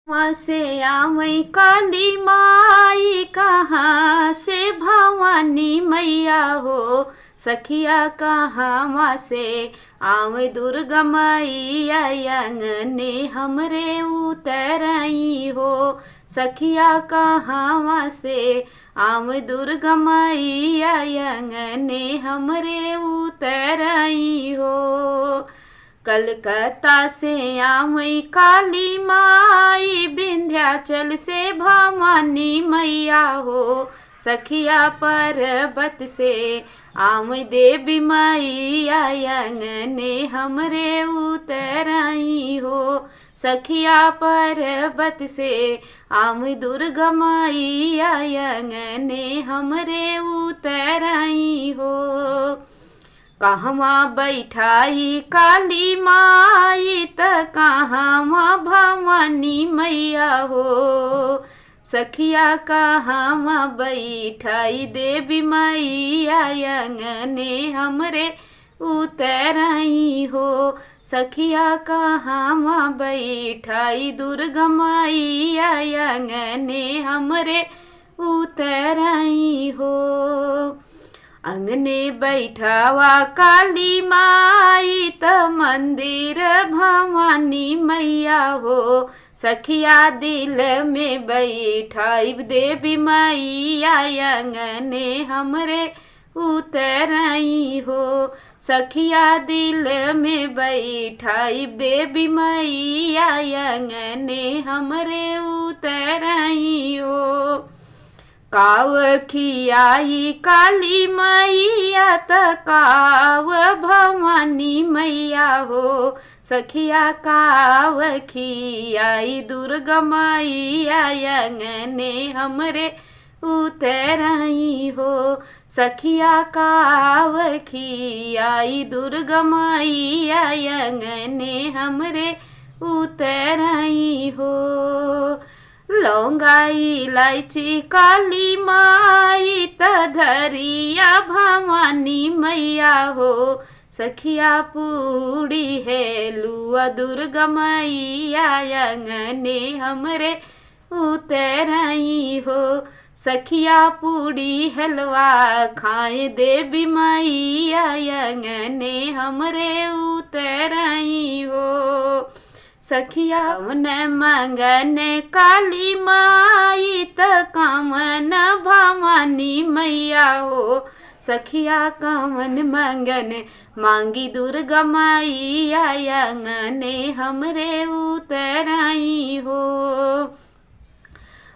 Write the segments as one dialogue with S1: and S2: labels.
S1: वहाँ से आवई काली माई, कहाँ से भवानी मैया हो। सखिया कहाँ से आवई दुर्गा मैया, अंगने हमरे उतरई हो। सखिया कहाँ से आवई दुर्गा मैया, अंगने हमरे उतरई हो। कलकत्ता से आवई काली माई, विंध्याचल से भवानी मैया हो। सखिया पर्वत से आवई देवी मैया, अंगने हमरे उतरई हो। सखिया पर्वत से आवई दुर्गा मैया, अंगने हमरे उतरई हो। कहवा बैठाई काली माई, त कहवा भवानी मैया हो। सखिया कहवा बैठाई देवी मैया, अंगने हमरे उतरई हो। सखिया कहवा बैठाई दुर्गा मैया, अंगने हमरे उतरई हो। अंगने बैठावा काली माई, त मंदिर भवानी मैया हो। सखिया दिल में बैठाई देवी मैया, अंगने हमरे उतरई हो। सखिया दिल में बैठाई देवी मैया, अंगने हमरे उतरई हो। काव खियाई काली मैया, त काव भवानी मैया हो। सखिया काव खियाई दुर्गा मैया, अंगने हमरे उतरई हो। सखिया काव खियाई दुर्गा मैया, अंगने हमरे उतरई हो। लौंगा इलायची काली माई, त धरिया भवानी मैया हो। सखिया पूड़ी है लुआ दुर्गा मैया, अंगने हमरे उतरई हो। सखिया पूड़ी हलवा खाए देवी मैया, अंगने हमरे उतरई हो। सखिया कवन मंगन काली माई, त कवन भवानी मैया हो। सखिया कवन मंगन मांगी दुर्गा मैया, अंगने हमरे उतरई हो।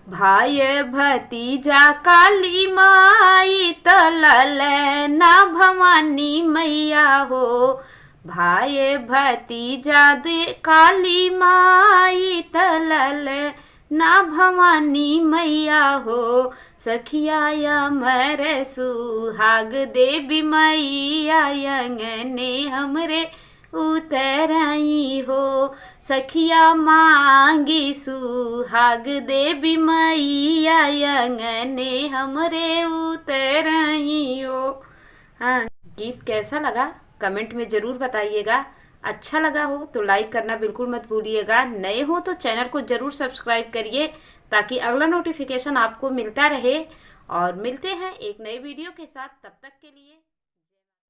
S1: भाई भतीजा काली माई, त ललना भवानी मैया हो। भाई भतीजा दे काली माई, त ललना भवानी मैया हो। सखिया अमर सुहाग देवी मैया, अंगने हमरे उतरई हो। सखिया मांगी सुहाग देवी मैया, अंगने हमरे उतरई हो। हाँ, गीत कैसा लगा कमेंट में ज़रूर बताइएगा। अच्छा लगा हो तो लाइक करना बिल्कुल मत भूलिएगा। नए हो तो चैनल को ज़रूर सब्सक्राइब करिए, ताकि अगला नोटिफिकेशन आपको मिलता रहे। और मिलते हैं एक नए वीडियो के साथ, तब तक के लिए।